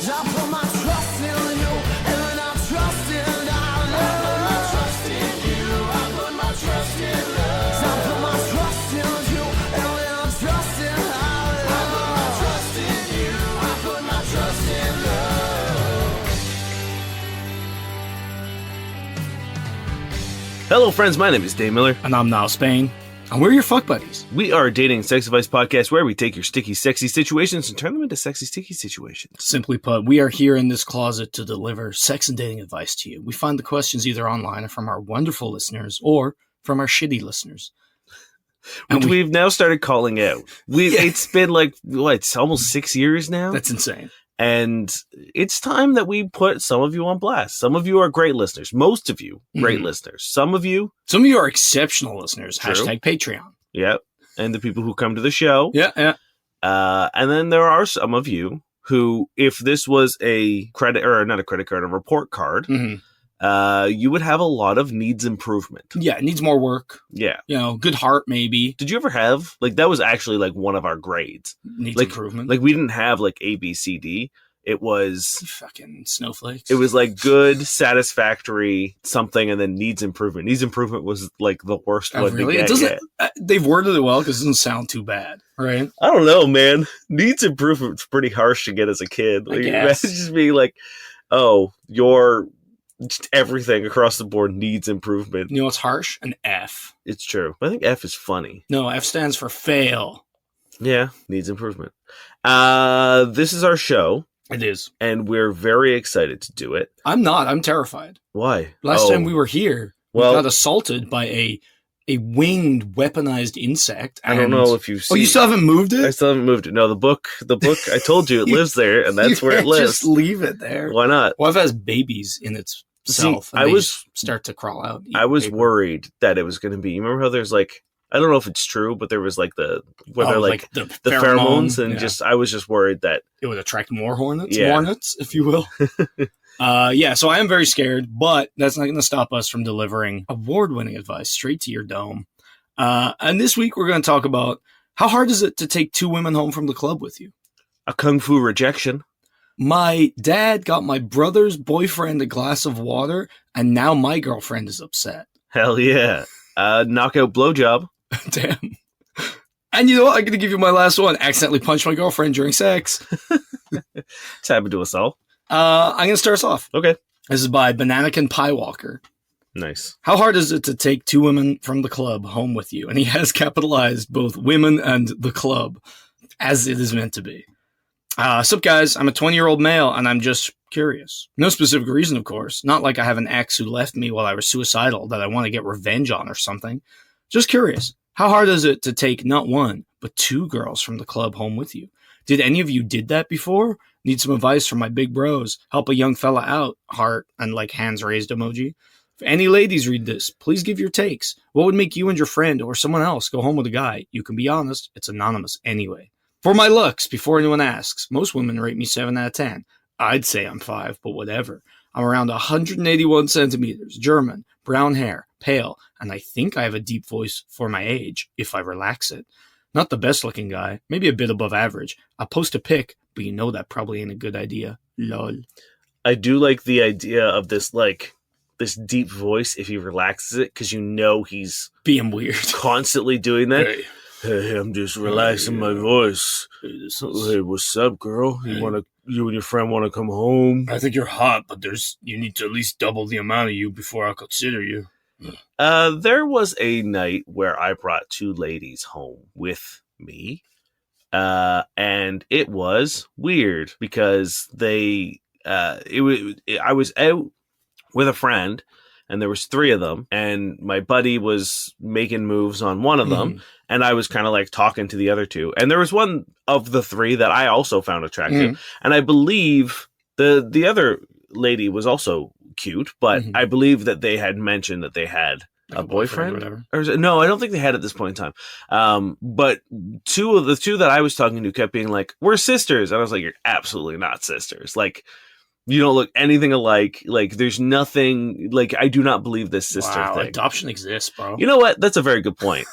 I put my trust in you, and I trust in love. I put my trust in you, I put my trust in love. I put my trust in you, and I trust in love. I put my trust in you, I put my trust in love. Hello, friends. My name is Dave Miller. And I'm Niall Spain. And we're your fuck buddies. We are a dating and sex advice podcast where we take your sticky, sexy situations and turn them into sexy, sticky situations. Simply put, we are here in this closet to deliver sex and dating advice to you. We find the questions either online or from our wonderful listeners or from our shitty listeners. Which we've now started calling out. It's been like, it's almost 6 years now? That's insane. And it's time that we put some of you on blast. Some of you are great listeners. Most of you, great listeners. Some of you are exceptional listeners. True. Hashtag Patreon. Yep. And the people who come to the show. Yeah. And then there are some of you who, if this was a credit, or not a credit card, a report card, you would have a lot of needs improvement. Yeah, it needs more work. Yeah. Good heart, maybe. Did you ever have, that was actually one of our grades. Needs improvement. We didn't have A, B, C, D. It was fucking snowflakes. It was good, satisfactory, something, and then needs improvement. Needs improvement was the worst one really? to get. It doesn't. They've worded it well because it doesn't sound too bad, right? I don't know, man. Needs improvement's pretty harsh to get as a kid. I guess. It's just being your just everything across the board needs improvement. You know what's harsh? An F. It's true. I think F is funny. No, F stands for fail. Yeah, needs improvement. This is our show. It is. And we're very excited to do it. I'm not. I'm terrified. Why? Last time we were here, we got assaulted by a winged, weaponized insect. I don't know if you've seen... Oh, you still haven't moved it? I still haven't moved it. No, the book, I told you, it lives there, and that's where it lives. Just leave it there. Why not? Well, if it has babies in its self, start to crawl out. I was worried that it was going to be... You remember how there's I don't know if it's true, but there was the pheromones, and I was just worried that it would attract more hornets, if you will. So I am very scared, but that's not going to stop us from delivering award-winning advice straight to your dome. And this week we're going to talk about how hard is it to take two women home from the club with you? A kung fu rejection. My dad got my brother's boyfriend a glass of water, and now my girlfriend is upset. Hell yeah. Knockout blowjob. Damn. And you know what? I'm going to give you my last one. Accidentally punched my girlfriend during sex. It's happened to us all. I'm going to start us off. Okay. This is by Bananakin Pie Walker. Nice. How hard is it to take two women from the club home with you? And he has capitalized both women and the club, as it is meant to be. Sup, guys? I'm a 20-year-old male, and I'm just curious. No specific reason, of course. Not like I have an ex who left me while I was suicidal that I want to get revenge on or something. Just curious. How hard is it to take not one, but two girls from the club home with you? Did any of you did that before? Need some advice from my big bros. Help a young fella out. Heart and hands raised emoji. If any ladies read this, please give your takes. What would make you and your friend or someone else go home with a guy? You can be honest. It's anonymous anyway. For my looks, before anyone asks, most women rate me 7 out of 10. I'd say I'm 5, but whatever. I'm around 181 centimeters, German, brown hair, pale, and I think I have a deep voice for my age, if I relax it. Not the best looking guy, maybe a bit above average. I'll post a pic, but you know that probably ain't a good idea. Lol. I do like the idea of this, this deep voice if he relaxes it, because he's... being weird. Constantly doing that. Hey, I'm just relaxing my voice. Hey, what's up, girl? You and your friend want to come home? I think you're hot, but you need to at least double the amount of you before I'll consider you. There was a night where I brought two ladies home with me, and it was weird because I was out with a friend, and there was 3 of them, and my buddy was making moves on one of them, and I was kind of talking to the other 2, and there was one of the 3 that I also found attractive, and I believe the other lady was also cute, but I believe that they had mentioned that they had a boyfriend or whatever. No, I don't think they had at this point in time. But 2 of the 2 that I was talking to kept being like, we're sisters. And I was like, you're absolutely not sisters. You don't look anything alike. There's nothing, I do not believe this sister thing. Adoption exists, bro. You know what? That's a very good point.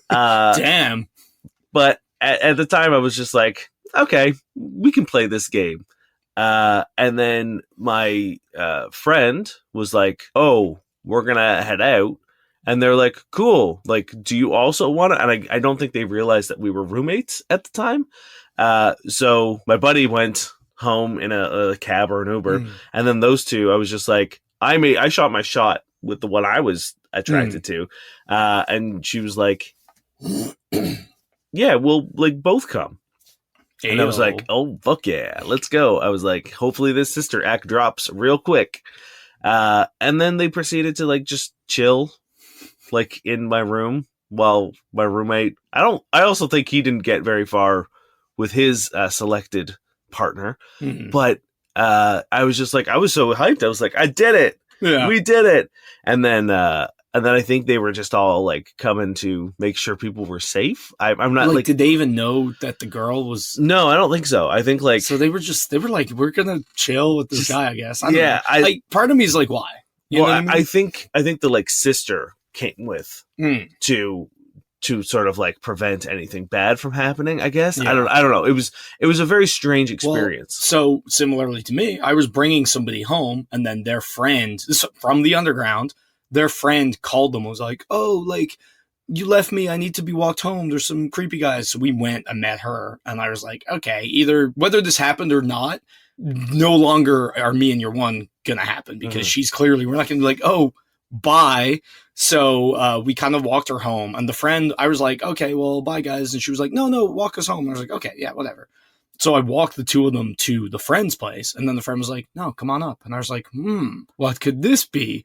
Damn. But at the time I was just like, okay, we can play this game. And then my friend was like, "Oh, we're gonna head out." And they're like, "Cool. Like, do you also want to?" And I don't think they realized that we were roommates at the time. So my buddy went home in a cab or an Uber, and then those two, I was just like, I shot my shot with the one I was attracted to, and she was like, "Yeah, we'll like both come." And I was like, "Oh fuck yeah, let's go!" I was like, "Hopefully this sister act drops real quick." And then they proceeded to like just chill, like in my room while my roommate. I also think he didn't get very far with his selected partner, but I was just like, I was so hyped. I was like, I did it. Yeah. We did it. And then I think they were just all like coming to make sure people were safe. I'm not like, did they even know that the girl was? No, I don't think so. I think like, so they were like, we're going to chill with this guy, I guess. I don't know. Like part of me is like, why? You know what I mean? I think the like sister came with to sort of like prevent anything bad from happening, I guess. Yeah. I don't know. It was a very strange experience. Well, so similarly to me, I was bringing somebody home, and then their friend from the underground, their friend called them and was like, "Oh, like, you left me. I need to be walked home. There's some creepy guys." So we went and met her, and I was like, okay, either whether this happened or not, no longer are me and your one gonna happen, because she's clearly, we're not gonna be like, "Oh, bye." So we kind of walked her home, and the friend, I was like, "Okay, well, bye guys." And she was like, no, walk us home. And I was like, "Okay, yeah, whatever." So I walked the two of them to the friend's place, and then the friend was like, "No, come on up." And I was like, what could this be?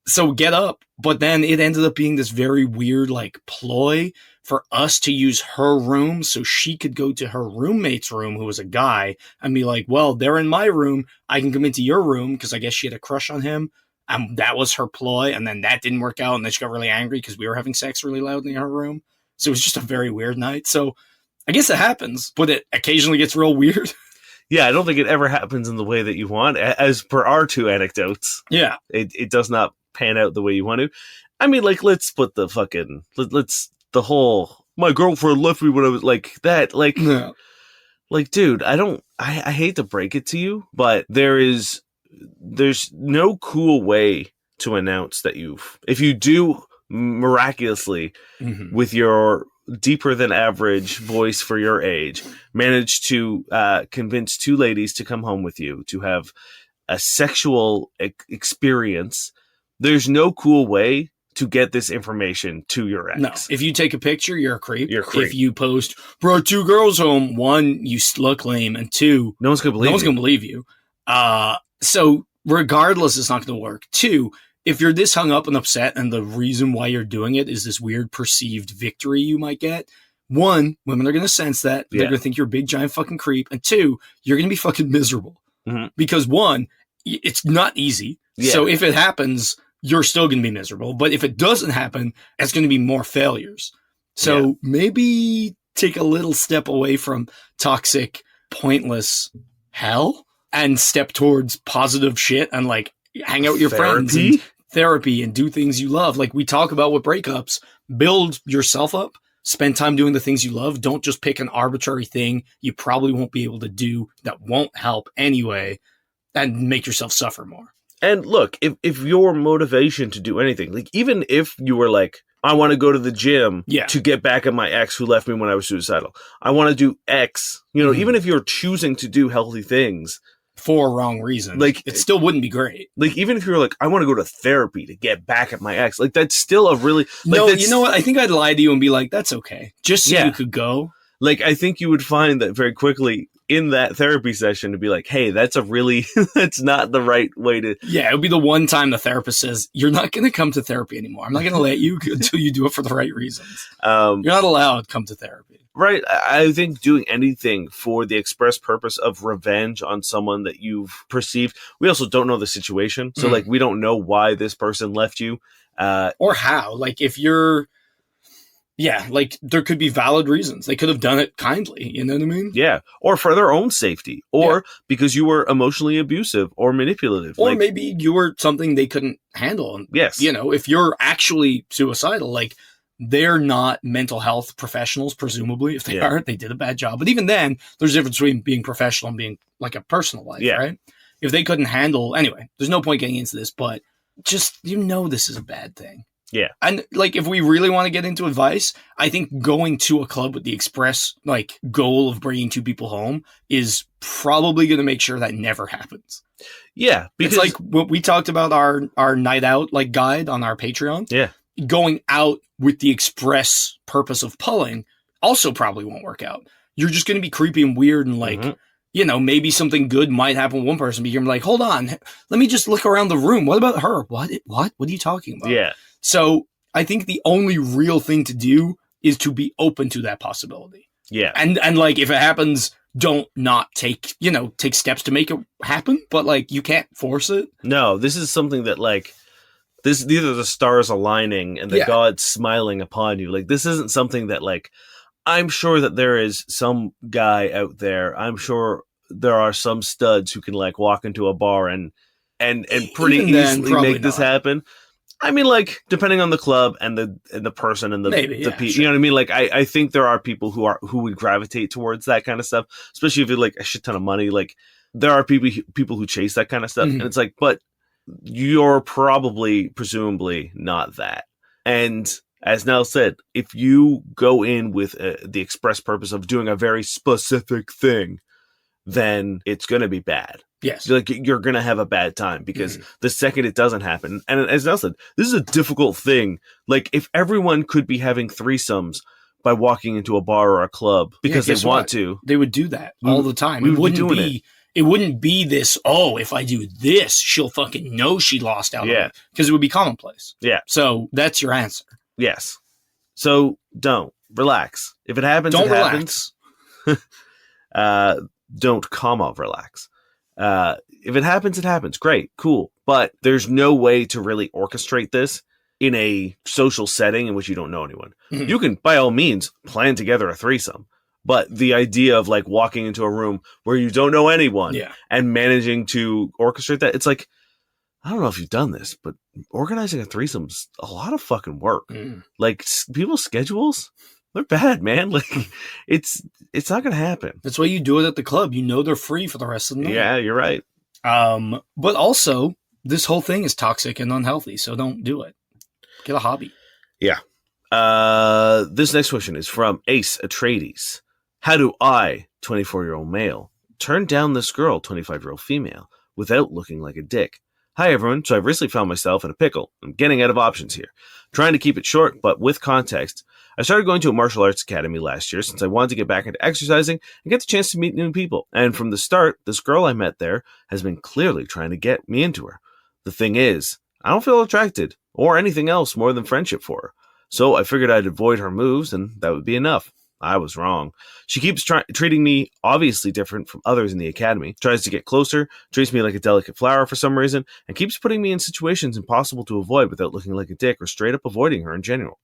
So get up. But then it ended up being this very weird like ploy for us to use her room so she could go to her roommate's room, who was a guy, and be like, "Well, they're in my room. I can come into your room," because I guess she had a crush on him. That was her ploy, and then that didn't work out, and then she got really angry because we were having sex really loudly in her room. So it was just a very weird night. So I guess it happens, but it occasionally gets real weird. Yeah, I don't think it ever happens in the way that you want. As per our two anecdotes, yeah, it does not pan out the way you want to. I mean, like, let's put the fucking the whole "my girlfriend left me when I was like that," like, yeah. Like, dude, I hate to break it to you, but there's no cool way to announce that if you do miraculously with your deeper than average voice for your age, manage to convince two ladies to come home with you to have a sexual experience. There's no cool way to get this information to your ex. No. If you take a picture, you're a creep. You're a creep. If you post, "brought two girls home," one, you look lame, and two, no one's gonna believe you. So regardless, it's not going to work. Two, if you're this hung up and upset, and the reason why you're doing it is this weird perceived victory you might get, one, women are going to sense that. They're going to think you're a big giant fucking creep. And two, you're going to be fucking miserable. Because one, it's not easy. Yeah. So if it happens, you're still going to be miserable. But if it doesn't happen, it's going to be more failures. So maybe take a little step away from toxic, pointless hell and step towards positive shit, and like hang out with your friends and therapy and do things you love. Like we talk about with breakups, build yourself up, spend time doing the things you love. Don't just pick an arbitrary thing you probably won't be able to do that won't help anyway, and make yourself suffer more. And look, if your motivation to do anything, like even if you were like, "I want to go to the gym to get back at my ex who left me when I was suicidal. I want to do X," even if you're choosing to do healthy things for wrong reasons, like it still wouldn't be great. Like even if you're like, "I want to go to therapy to get back at my ex," like that's still a really no. You know what? I think I'd lie to you and be like, "That's okay," just so you could go. Like I think you would find that very quickly in that therapy session to be like, "Hey, that's not the right way to." Yeah, it would be the one time the therapist says, "You're not going to come to therapy anymore. I'm not going to let you until you do it for the right reasons." You're not allowed to come to therapy. Right. I think doing anything for the express purpose of revenge on someone that you've perceived. We also don't know the situation. So like, we don't know why this person left you. Or how. Like if you're, like there could be valid reasons. They could have done it kindly. You know what I mean? Yeah. Or for their own safety, or because you were emotionally abusive or manipulative. Or maybe you were something they couldn't handle. Yes. If you're actually suicidal, like they're not mental health professionals, presumably. If they Yeah. are, they did a bad job. But even then, there's a difference between being professional and being like a personal life, Yeah. right? If they couldn't handle, anyway, there's no point getting into this, but just, this is a bad thing. Yeah. And like, if we really want to get into advice, I think going to a club with the express like goal of bringing two people home is probably going to make sure that never happens. Yeah. It's like what we talked about our night out like guide on our Patreon. Yeah. Going out with the express purpose of pulling also probably won't work out. You're just going to be creepy and weird and like, maybe something good might happen with one person, but you're like, hold on, let me just look around the room. What about her? What are you talking about? Yeah. So I think the only real thing to do is to be open to that possibility. Yeah. And like, if it happens, don't not take steps to make it happen, but like, you can't force it. No, this is something that like, these are the stars aligning and the gods smiling upon you. Like, this isn't something that like, I'm sure that there is some guy out there. I'm sure there are some studs who can like walk into a bar and pretty easily make this happen. I mean, like, depending on the club and the person and the people, you know what I mean? Like, I think there are people who would gravitate towards that kind of stuff, especially if you like a shit ton of money. Like, there are people who chase that kind of stuff, and it's like, but you're presumably not that. And as Nell said, if you go in with the express purpose of doing a very specific thing, then it's going to be bad. Yes. Like, you're going to have a bad time because the second it doesn't happen, and as Nell said, this is a difficult thing. Like, if everyone could be having threesomes by walking into a bar or a club because they want to, they would do that all the time. It wouldn't be this, if I do this, she'll fucking know she lost out on it. Because it would be commonplace. Yeah. So that's your answer. Yes. So don't. Relax. If it happens, don't it relax. Happens. Don't, relax. If it happens, it happens. Great. Cool. But there's no way to really orchestrate this in a social setting in which you don't know anyone. You can, by all means, plan together a threesome. But the idea of like walking into a room where you don't know anyone and managing to orchestrate that, it's like, I don't know if you've done this, but organizing a threesome's a lot of fucking work. Like, people's schedules, they're bad, man. Like, it's not going to happen. That's why you do it at the club. They're free for the rest of the night. Yeah, you're right. But also, this whole thing is toxic and unhealthy, so don't do it. Get a hobby. Yeah. This next question is from Ace Atreides. How do I, 24-year-old male, turn down this girl, 25-year-old female, without looking like a dick? Hi, everyone. So I've recently found myself in a pickle. I'm getting out of options here. Trying to keep it short, but with context. I started going to a martial arts academy last year since I wanted to get back into exercising and get the chance to meet new people. And from the start, this girl I met there has been clearly trying to get me into her. The thing is, I don't feel attracted or anything else more than friendship for her. So I figured I'd avoid her moves and that would be enough. I was wrong. She keeps treating me obviously different from others in the academy, tries to get closer, treats me like a delicate flower for some reason, and keeps putting me in situations impossible to avoid without looking like a dick or straight up avoiding her in general.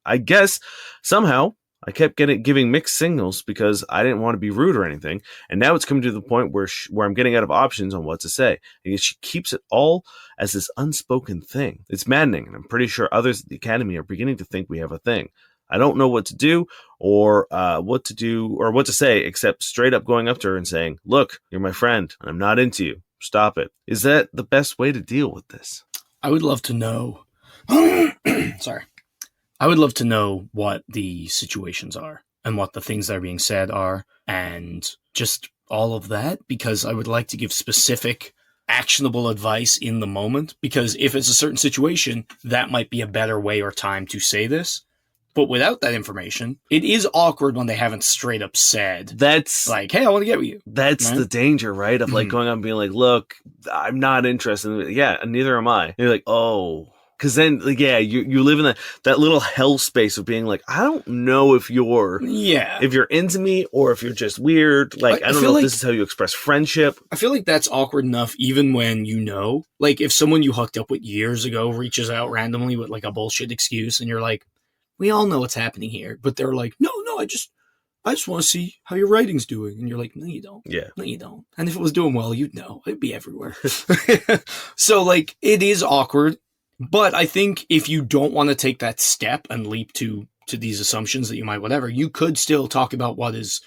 I guess somehow I kept giving mixed signals because I didn't want to be rude or anything, and now it's coming to the point where I'm getting out of options on what to say, and yet she keeps it all as this unspoken thing. It's maddening, and I'm pretty sure others at the academy are beginning to think we have a thing. I don't know what to do or what to say except straight up going up to her and saying, look, you're my friend and I'm not into you. Stop it. Is that the best way to deal with this? I would love to know. Sorry. I would love to know what the situations are and what the things that are being said are and just all of that, because I would like to give specific actionable advice in the moment, because if it's a certain situation, that might be a better way or time to say this. But without that information, it is awkward when they haven't straight up said, that's like, hey, I want to get with you. That's right? The danger, right? Of like going up and being like, look, I'm not interested. Yeah, and neither am I. And you're like, oh, because then, like, yeah, you live in that little hell space of being like, I don't know if you're into me or if you're just weird. Like, I don't know if this is how you express friendship. I feel like that's awkward enough even when like if someone you hooked up with years ago reaches out randomly with like a bullshit excuse and you're like, we all know what's happening here, but they're like, no, I just want to see how your writing's doing. And you're like, no, you don't. Yeah. No, you don't. And if it was doing well, you'd know. It'd be everywhere. So like, it is awkward, But I think if you don't want to take that step and leap to these assumptions that you might whatever, you could still talk about what is,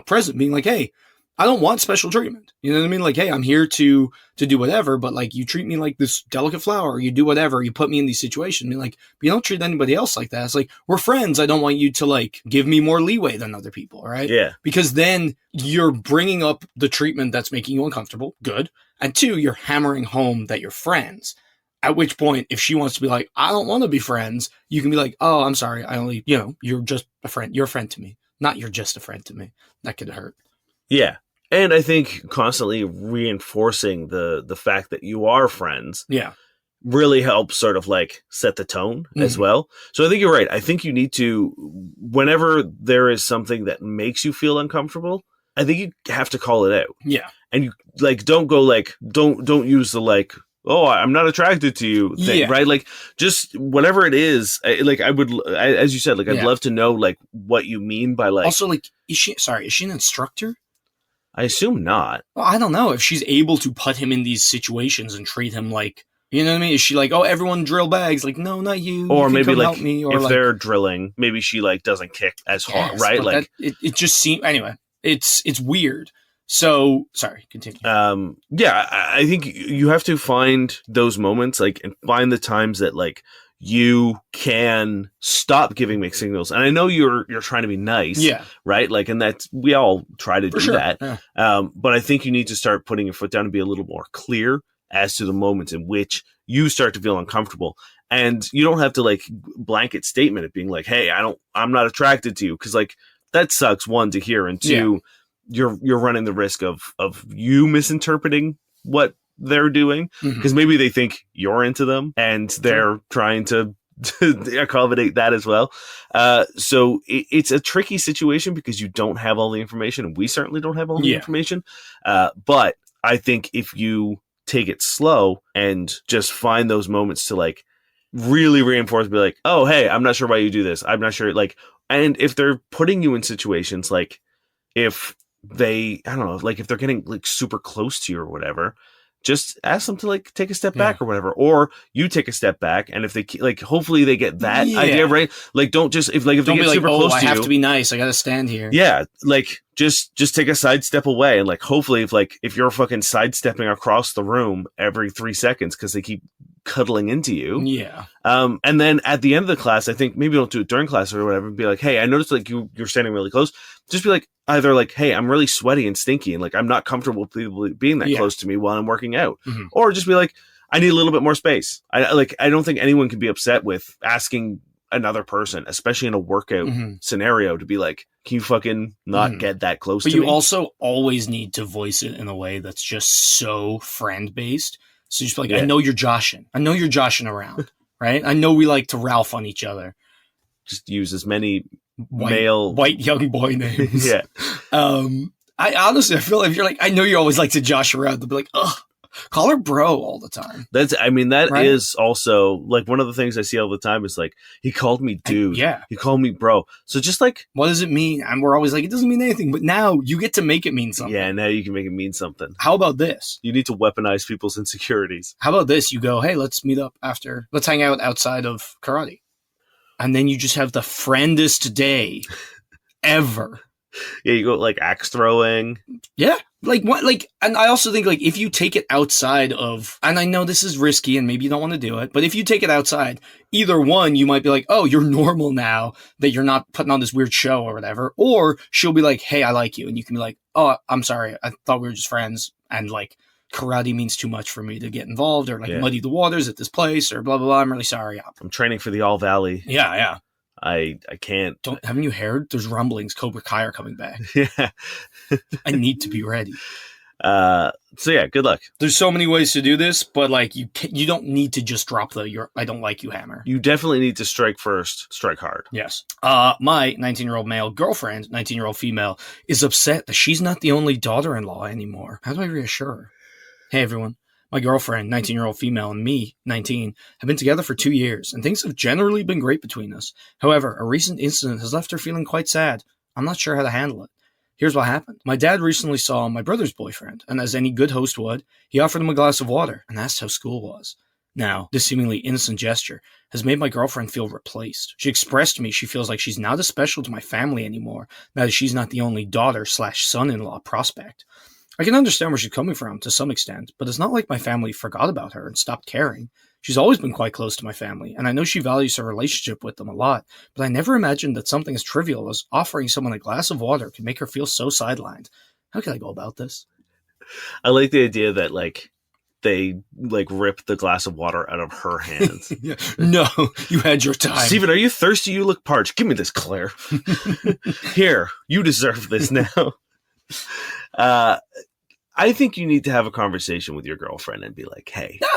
present, being like, hey, I don't want special treatment. You know what I mean? Like, hey, I'm here to do whatever, but like you treat me like this delicate flower, or you do whatever, you put me in these situations. I mean, like, but you don't treat anybody else like that. It's like, we're friends. I don't want you to like give me more leeway than other people, right? Yeah. Because then you're bringing up the treatment that's making you uncomfortable. Good. And two, you're hammering home that you're friends. At which point, if she wants to be like, I don't want to be friends, you can be like, oh, I'm sorry. I only, you're just a friend. You're a friend to me. Not you're just a friend to me. That could hurt. Yeah. And I think constantly reinforcing the fact that you are friends really helps sort of like set the tone as well. So I think you're right. I think you need to, whenever there is something that makes you feel uncomfortable, I think you have to call it out. Yeah. And you like, don't go like, don't use the like, oh, I'm not attracted to you thing, right? Like, just whatever it is, I would, as you said, like, I'd love to know like what you mean by like. Also, like, is she an instructor? I assume not. Well, I don't know if she's able to put him in these situations and treat him like, you know what I mean? Is she like, oh, everyone drill bags? Like, no, not you. Or you maybe like, help me. Or if like, they're drilling, maybe she like doesn't kick as hard, right? Like, it just seems, anyway, it's weird. So, sorry, continue. Yeah, I think you have to find those moments, like, and find the times that like you can stop giving mixed signals. And I know you're trying to be nice, right? Like, and that's, we all try to do that. Yeah. But I think you need to start putting your foot down and be a little more clear as to the moments in which you start to feel uncomfortable. And you don't have to like blanket statement it being like, hey, I'm not attracted to you. Cause like that sucks, one, to hear, and two, you're running the risk of you misinterpreting what they're doing, because maybe they think you're into them and they're trying to accommodate that as well. So it's a tricky situation because you don't have all the information, and we certainly don't have all the information. But I think if you take it slow and just find those moments to like really reinforce, be like, oh, hey, I'm not sure why you do this. I'm not sure. Like, and if they're putting you in situations, like if they, I don't know, like if they're getting like super close to you or whatever, just ask them to like take a step back or whatever, or you take a step back. And if they like, hopefully they get that idea right. Like, don't just, if they get like, super close to you, I have to be nice, I gotta stand here. Yeah, like just take a sidestep away, and like hopefully if you're fucking sidestepping across the room every 3 seconds because they keep cuddling into you. Yeah. And then at the end of the class, I think maybe don't do it during class or whatever. Be like, hey, I noticed like you're standing really close. Just be like, either like, hey, I'm really sweaty and stinky, and like I'm not comfortable with people being that close to me while I'm working out. Or just be like, I need a little bit more space. I don't think anyone can be upset with asking another person, especially in a workout scenario, to be like, can you fucking not get that close to me? But you also always need to voice it in a way that's just so friend based. So just like, I know you're joshing. I know you're joshing around, right? I know we like to Ralph on each other. Just use as many white young boy names. Yeah. I honestly, I feel like if you're like, I know you always like to josh around, they'll be like, ugh, call her bro all the time. That right? is also like one of the things I see all the time is like, he called me dude. He called me bro. So just like, what does it mean? And we're always like, it doesn't mean anything, but now you get to make it mean something. Yeah. Now you can make it mean something. How about this? You need to weaponize people's insecurities. How about this? You go, hey, let's meet up after, let's hang out outside of karate. And then you just have the friendest day ever. Yeah, you go like axe throwing. Yeah. Like what, like, and I also think like if you take it outside of, and I know this is risky and maybe you don't want to do it, but if you take it outside, either one, you might be like, oh, you're normal now that you're not putting on this weird show or whatever. Or she'll be like, hey, I like you. And you can be like, oh, I'm sorry. I thought we were just friends. And like karate means too much for me to get involved, or like muddy the waters at this place, or blah, blah, blah. I'm really sorry. I'm training for the All Valley. Yeah. Yeah. I can't. Haven't you heard? There's rumblings. Cobra Kai are coming back. Yeah. I need to be ready. So yeah, good luck. There's so many ways to do this, but like you don't need to just drop the I don't like you hammer. You definitely need to strike first, strike hard. Yes. My 19-year-old male girlfriend, 19-year-old female, is upset that she's not the only daughter-in-law anymore. How do I reassure her? Hey everyone. My girlfriend, 19-year-old female, and me, 19, have been together for 2 years, and things have generally been great between us. However, a recent incident has left her feeling quite sad. I'm not sure how to handle it. Here's what happened. My dad recently saw my brother's boyfriend, and as any good host would, he offered him a glass of water and asked how school was. Now, this seemingly innocent gesture has made my girlfriend feel replaced. She expressed to me she feels like she's not as special to my family anymore, now that she's not the only daughter/son-in-law prospect. I can understand where she's coming from to some extent, but it's not like my family forgot about her and stopped caring. She's always been quite close to my family, and I know she values her relationship with them a lot, but I never imagined that something as trivial as offering someone a glass of water could make her feel so sidelined. How can I go about this? I like the idea that, like, they, like, rip the glass of water out of her hands. Yeah. No, you had your time. Steven, are you thirsty? You look parched. Give me this, Claire. Here, you deserve this now. I think you need to have a conversation with your girlfriend and be like, hey. No,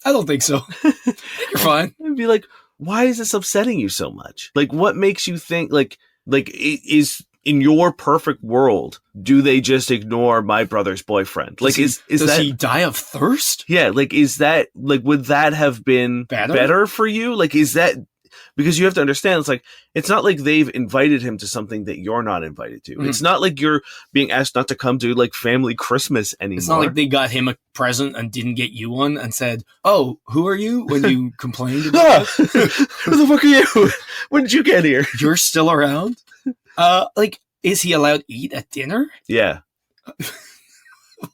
I don't think so. You're fine. And be like, why is this upsetting you so much? Like, what makes you think, like, is in your perfect world, do they just ignore my brother's boyfriend? Like, does he die of thirst? Yeah, like, is that, like, would that have been better for you? Like, is that, because you have to understand, it's like, it's not like they've invited him to something that you're not invited to. It's not like you're being asked not to come to, like, family Christmas anymore. It's not like they got him a present and didn't get you one and said, oh, who are you? When you complained about Who the fuck are you? When did you get here? You're still around? Like, is he allowed to eat at dinner? Yeah.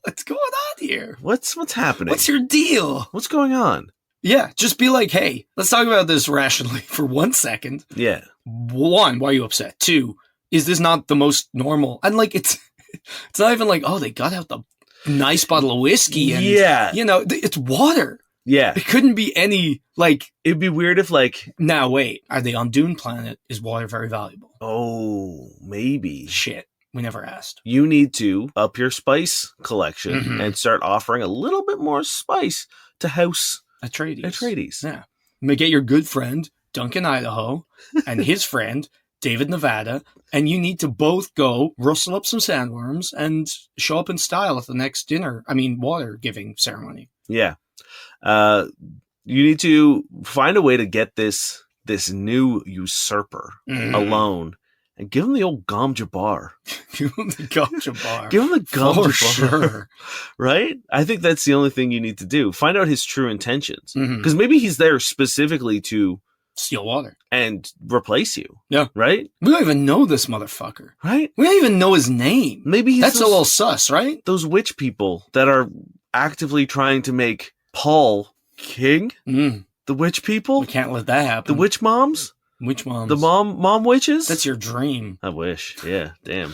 What's going on here? What's happening? What's your deal? What's going on? Yeah, just be like, hey, let's talk about this rationally for 1 second. Yeah. 1, why are you upset? 2, is this not the most normal? And like, it's not even like, oh, they got out the nice bottle of whiskey and, you know, it's water. Yeah. It couldn't be any, like... It'd be weird if, like... Now, wait, are they on Dune Planet? Is water very valuable? Oh, maybe. Shit. We never asked. You need to up your spice collection and start offering a little bit more spice to House Atreides. Yeah. You may get your good friend, Duncan Idaho, and his friend, David Nevada, and you need to both go rustle up some sandworms and show up in style at the next water giving ceremony. Yeah. You need to find a way to get this new usurper alone and give him the old Gom Jabbar. Give him the Gom Jabbar. Give him the Gom Jabbar. Sure. Right? I think that's the only thing you need to do. Find out his true intentions. Because maybe he's there specifically to steal water and replace you. Yeah. Right? We don't even know this motherfucker. Right? We don't even know his name. Maybe that's a little sus, right? Those witch people that are actively trying to make Paul king. The witch people. We can't let that happen. The witch moms. Witch moms. The mom witches. That's your dream. I wish. Yeah. Damn.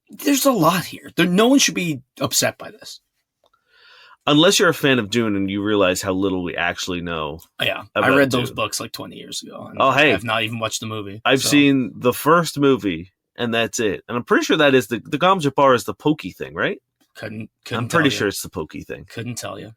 There's a lot here. No one should be upset by this. Unless you're a fan of Dune and you realize how little we actually know. Yeah. I read those books like 20 years ago. And I've not even watched the movie. I've seen the first movie and that's it. And I'm pretty sure that is the Gom Jabbar is the pokey thing, right? Couldn't I'm pretty sure it's the pokey thing. Couldn't tell you.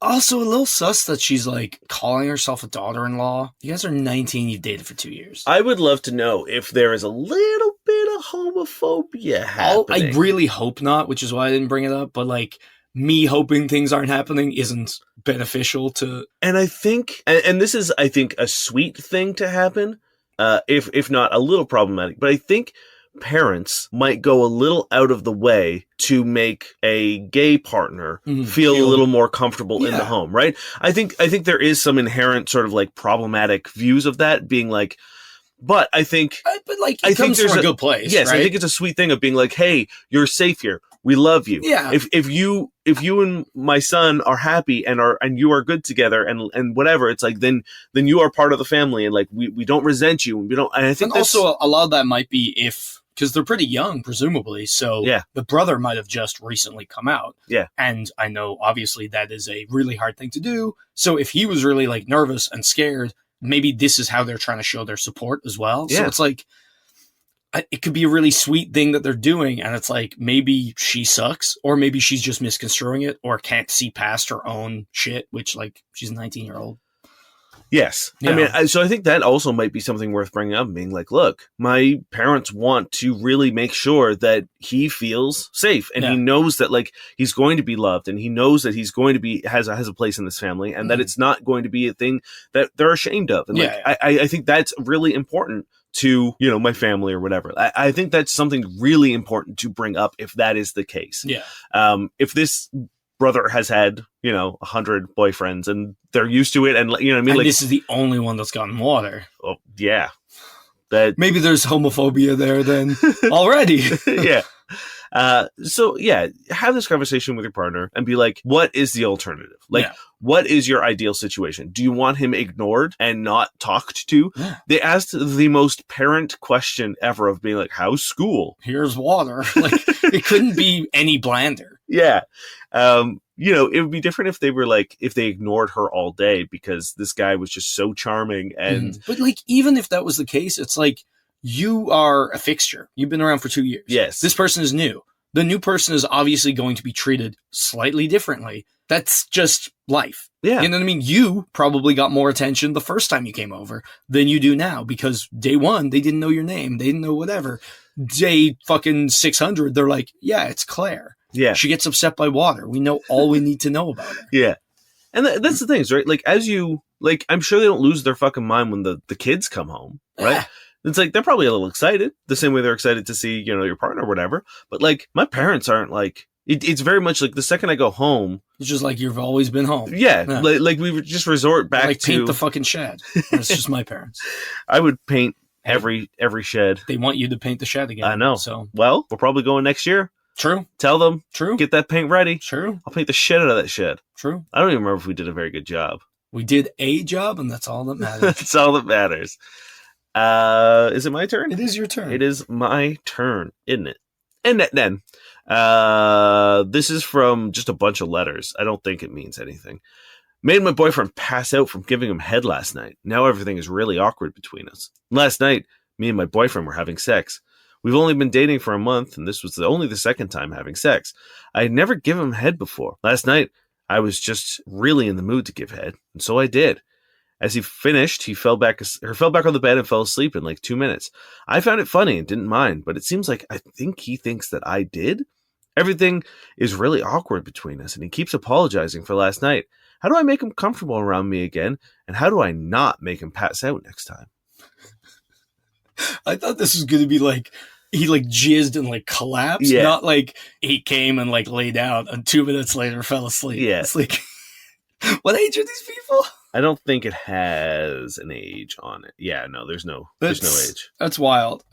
Also a little sus that she's like calling herself a daughter-in-law. You guys are 19. You've dated for 2 years. I would love to know if there is a little bit of homophobia happening. I really hope not, which is why I didn't bring it up. But like me hoping things aren't happening isn't beneficial to. And I think, and this is, I think, a sweet thing to happen, if not a little problematic. But I think parents might go a little out of the way to make a gay partner feel a little more comfortable in the home, right? I think there is some inherent sort of like problematic views of that being like, but I think, it comes from a good place. Yes, right? I think it's a sweet thing of being like, hey, you're safe here. We love you. Yeah. If you and my son are happy and you are good together and whatever, it's like then you are part of the family and like we don't resent you and we don't. And I think also a lot of that might be because they're pretty young, presumably. So the brother might have just recently come out. Yeah. And I know obviously that is a really hard thing to do. So if he was really like nervous and scared, maybe this is how they're trying to show their support as well. Yeah. So it's like, it could be a really sweet thing that they're doing. And it's like, maybe she sucks or maybe she's just misconstruing it or can't see past her own shit, which like she's a 19-year-old. Yes. Yeah. I mean, so I think that also might be something worth bringing up, being like, look, my parents want to really make sure that he feels safe and he knows that like he's going to be loved and he knows that he's going to be, has a place in this family and that it's not going to be a thing that they're ashamed of. And I think that's really important to, my family or whatever. I think that's something really important to bring up if that is the case. Yeah. If this brother has had, 100 boyfriends and they're used to it. And you know what I mean? And Like, this is the only one that's gotten water. oh, yeah. That, Maybe there's homophobia there then already. yeah. So yeah, have this conversation with your partner and be like, what is the alternative? Like, Yeah. what is your ideal situation? Do you want him ignored and not talked to? Yeah. They asked the most parent question ever of being like, how's school? Here's water. Like, it couldn't be any blander. Yeah. It would be different if they were like, if they ignored her all day because this guy was just so charming. And But like, even if that was the case, it's like, you are a fixture. You've been around for 2 years. yes, This person is new. The new person is obviously going to be treated slightly differently. That's just life. yeah, You know what I mean? You probably got more attention the first time you came over than you do now because day one, they didn't know your name. They didn't know whatever. Day fucking 600, they're like, yeah, it's Claire. yeah, She gets upset by water. We know all we need to know about her. yeah. And that's the things, right? Like, I'm sure they don't lose their fucking mind when the kids come home, right? Yeah. It's like, they're probably a little excited, the same way they're excited to see, your partner or whatever. But like, my parents aren't like, it's very much like the second I go home. It's just like you've always been home. Yeah. Yeah. Like we would just resort back Like to, paint the fucking shed. That's just my parents. I would paint every shed. They want you to paint the shed again. I know. So Well, we're probably going next year. true. Tell them, True. get that paint ready. True. I'll paint the shit out of that shed. True. I don't even remember if we did a very good job. We did a job, and that's all that matters. That's all that matters. Is it my turn? It is your turn. It is my turn, isn't it? And then, this is from just a bunch of letters. I don't think it means anything. Made my boyfriend pass out from giving him head last night. Now everything is really awkward between us. Last night, me and my boyfriend were having sex. We've only been dating for a month, and this was only the second time having sex. I had never given him head before. Last night, I was just really in the mood to give head, and so I did. As he finished, he fell back on the bed and fell asleep in like 2 minutes. I found it funny and didn't mind, but it seems like I think he thinks that I did. Everything is really awkward between us, and he keeps apologizing for last night. How do I make him comfortable around me again, and how do I not make him pass out next time? I thought this was going to be like he like jizzed and like collapsed, Yeah. not like he came and like laid out and 2 minutes later fell asleep. Yeah. It's like, what age are these people? I don't think it has an age on it. Yeah, no, there's no age. That's wild.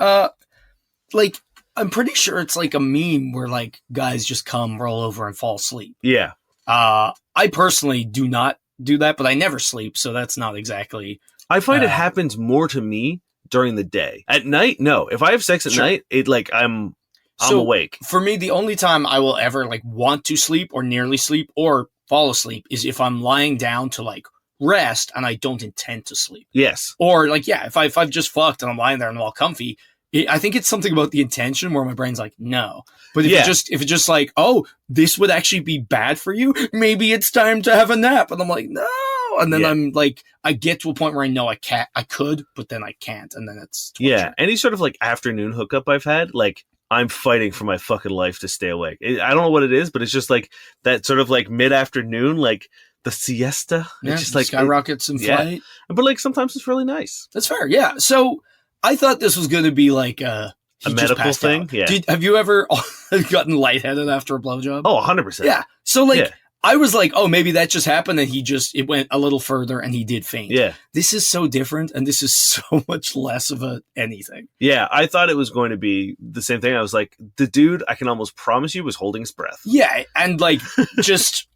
Like I'm pretty sure it's like a meme where like guys just come, roll over, and fall asleep. Yeah, I personally do not do that, but I never sleep, so that's not exactly. I find it happens more to me during the day. At night, no. If I have sex at Sure. night, it like I'm So, awake. For me, the only time I will ever like want to sleep or nearly sleep or fall asleep is if I'm lying down to like rest and I don't intend to sleep. Yes. Or like, yeah, if I've just fucked and I'm lying there and I'm all comfy, I think it's something about the intention where my brain's like, no. But if it's just like, oh, this would actually be bad for you, maybe it's time to have a nap. And I'm like, no. And then I'm like, I get to a point where I know I could, but then I can't. And then it's torture. Yeah. Any sort of like afternoon hookup I've had, like I'm fighting for my fucking life to stay awake. I don't know what it is, but it's just like that sort of like mid-afternoon, like the siesta. Yeah, It's just like skyrockets in flight. But like sometimes it's really nice. That's fair. Yeah. So I thought this was going to be like a medical thing. Yeah. Have you ever gotten lightheaded after a blowjob? Oh, 100%. Yeah. So like, Yeah. I was like, oh, maybe that just happened and it went a little further and he did faint. Yeah. This is so different and this is so much less of a anything. Yeah. I thought it was going to be the same thing. I was like, the dude, I can almost promise you, was holding his breath. Yeah. And like,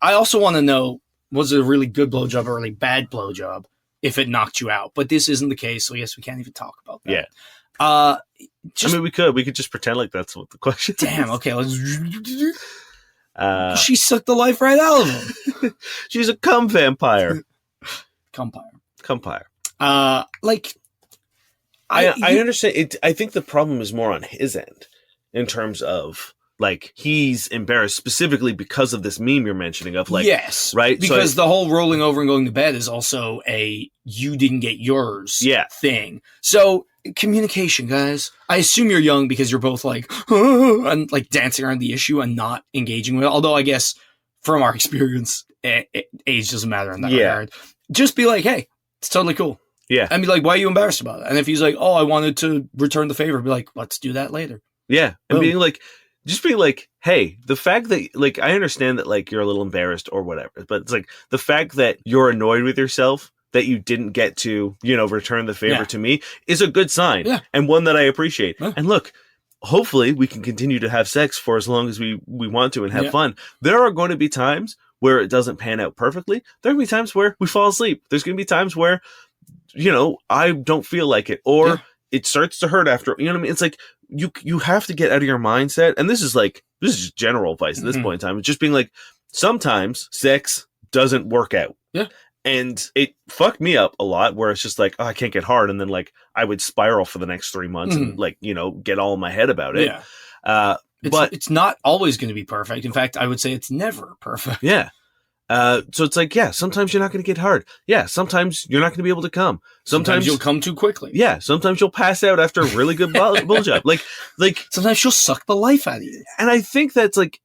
I also want to know, was it a really good blowjob or a really bad blowjob if it knocked you out? But this isn't the case. So I guess we can't even talk about that. Yeah. I mean, we could just pretend like that's what the question damn. is. Okay. Let's. She sucked the life right out of him. She's a cum vampire. Cumpire. Like, I understand it. I think the problem is more on his end in terms of like he's embarrassed specifically because of this meme you're mentioning of like, yes, right? Because the whole rolling over and going to bed is also a you didn't get yours thing. So communication, guys. I assume you're young because you're both like and like dancing around the issue and not engaging with it. Although I guess from our experience, age doesn't matter in that regard. Just be like, hey, it's totally cool. Yeah. And be like, why are you embarrassed about it? And if he's like, oh, I wanted to return the favor, be like, let's do that later. Yeah. And being like, just being like, hey, the fact that, like, I understand that, like, you're a little embarrassed or whatever, but it's like the fact that you're annoyed with yourself that you didn't get to, return the favor to me is a good sign and one that I appreciate. Yeah. And look, hopefully we can continue to have sex for as long as we want to and have fun. There are going to be times where it doesn't pan out perfectly. There are going to be times where we fall asleep. There's going to be times where, I don't feel like it, or it starts to hurt after, you know what I mean? It's like, you have to get out of your mindset. And this is just general advice at this point in time. It's just being like, sometimes sex doesn't work out. Yeah. And it fucked me up a lot where it's just like, oh, I can't get hard. And then like I would spiral for the next 3 months and like, get all in my head about it. Yeah. But it's not always going to be perfect. In fact, I would say it's never perfect. Yeah. So it's like, sometimes you're not going to get hard. Yeah. Sometimes you're not going to be able to come. Sometimes you'll come too quickly. Yeah. Sometimes you'll pass out after a really good blowjob. Like sometimes she'll suck the life out of you. And I think that's like,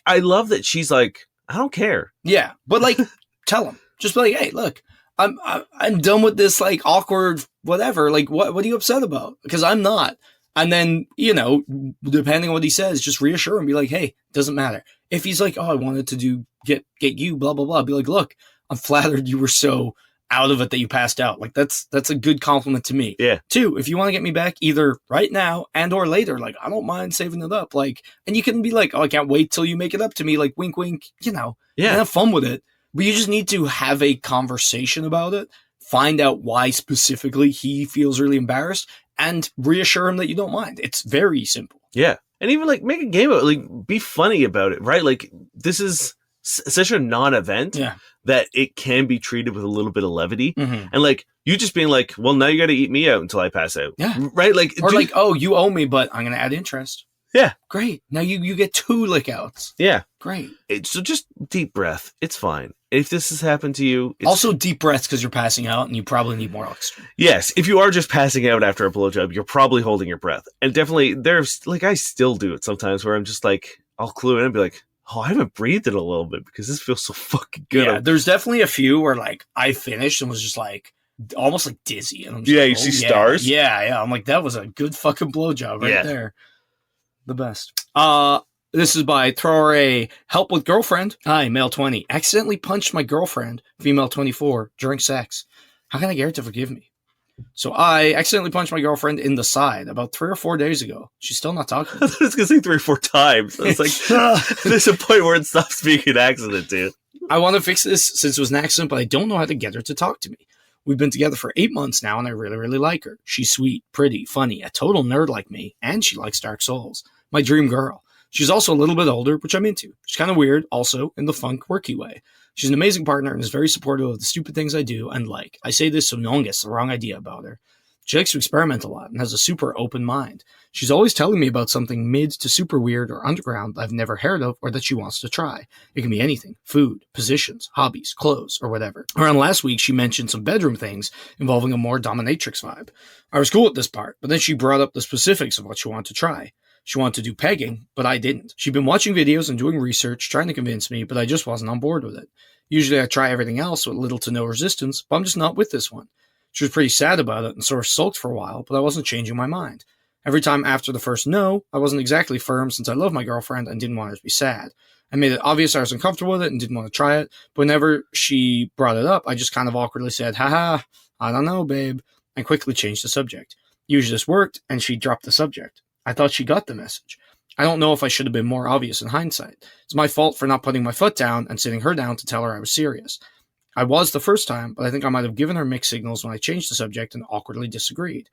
I love that she's like, I don't care. Yeah. But like, tell him, just be like, hey, look, I'm done with this like awkward, whatever. Like, what are you upset about? Because I'm not. And then, depending on what he says, just reassure him, be like, hey, doesn't matter. If he's like, oh, I wanted to get you, blah, blah, blah, be like, look, I'm flattered you were so out of it that you passed out. Like, that's a good compliment to me. Yeah. 2, if you want to get me back either right now and or later, like, I don't mind saving it up. Like, and you can be like, oh, I can't wait till you make it up to me. Like, wink, wink, and have fun with it. But you just need to have a conversation about it, find out why specifically he feels really embarrassed, and reassure him that you don't mind. It's very simple. Yeah. And even like make a game of it, like be funny about it, right? Like this is such a non-event that it can be treated with a little bit of levity. Mm-hmm. And like you just being like, well, now you got to eat me out until I pass out. Yeah. Right. Like, or like, oh, you owe me, but I'm going to add interest. Yeah. Great. Now you get 2 lick outs. Yeah. Great. So just deep breath. It's fine. If this has happened to you. Also deep breaths because you're passing out and you probably need more oxygen. Yes. If you are just passing out after a blowjob, you're probably holding your breath. And definitely there's like, I still do it sometimes where I'm just like, I'll clue in and be like, oh, I haven't breathed in a little bit because this feels so fucking good. Yeah. There's definitely a few where like I finished and was just like, almost like dizzy. And I'm just like, you see stars? Yeah. I'm like, that was a good fucking blowjob right there. The best. This is by Thrower Help with Girlfriend. Hi, male 20. Accidentally punched my girlfriend, female 24, during sex. How can I get her to forgive me? So I accidentally punched my girlfriend in the side about 3 or 4 days ago. She's still not talking. I was going to say 3 or 4 times. It's like, there's a point where it stops being an accident, dude. I want to fix this since it was an accident, but I don't know how to get her to talk to me. We've been together for 8 months now, and I really, really like her. She's sweet, pretty, funny, a total nerd like me, and she likes Dark Souls. My dream girl. She's also a little bit older, which I'm into. She's kind of weird, also, in the fun, quirky way. She's an amazing partner and is very supportive of the stupid things I do and like. I say this so no one gets the wrong idea about her. She likes to experiment a lot and has a super open mind. She's always telling me about something mid to super weird or underground I've never heard of or that she wants to try. It can be anything. Food, positions, hobbies, clothes, or whatever. Around last week, she mentioned some bedroom things involving a more dominatrix vibe. I was cool with this part, but then she brought up the specifics of what she wanted to try. She wanted to do pegging, but I didn't. She'd been watching videos and doing research, trying to convince me, but I just wasn't on board with it. Usually I try everything else with little to no resistance, but I'm just not with this one. She was pretty sad about it and sort of sulked for a while, but I wasn't changing my mind. Every time after the first no, I wasn't exactly firm since I love my girlfriend and didn't want her to be sad. I made it obvious I was uncomfortable with it and didn't want to try it, but whenever she brought it up, I just kind of awkwardly said, haha, I don't know, babe, and quickly changed the subject. Usually this worked, and she dropped the subject. I thought she got the message. I don't know if I should have been more obvious in hindsight. It's my fault for not putting my foot down and sitting her down to tell her I was serious. I was the first time, but I think I might have given her mixed signals when I changed the subject and awkwardly disagreed.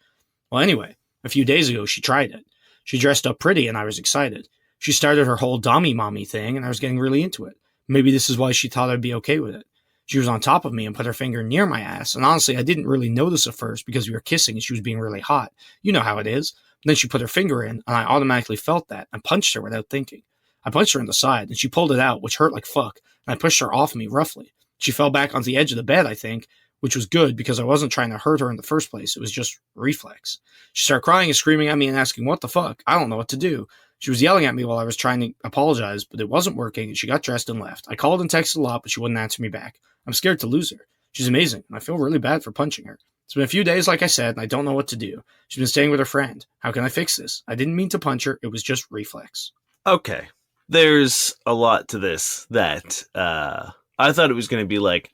Well, anyway, a few days ago, she tried it. She dressed up pretty, and I was excited. She started her whole dommy mommy thing, and I was getting really into it. Maybe this is why she thought I'd be okay with it. She was on top of me and put her finger near my ass, and honestly, I didn't really notice at first because we were kissing and she was being really hot. You know how it is. Then she put her finger in, and I automatically felt that and punched her without thinking. I punched her in the side, and she pulled it out, which hurt like fuck, and I pushed her off me roughly. She fell back on the edge of the bed, I think, which was good because I wasn't trying to hurt her in the first place. It was just reflex. She started crying and screaming at me and asking, what the fuck? I don't know what to do. She was yelling at me while I was trying to apologize, but it wasn't working, and she got dressed and left. I called and texted a lot, but she wouldn't answer me back. I'm scared to lose her. She's amazing, and I feel really bad for punching her. It's been a few days, like I said, and I don't know what to do. She's been staying with her friend. How can I fix this? I didn't mean to punch her. It was just reflex. Okay. There's a lot to this that I thought it was going to be like,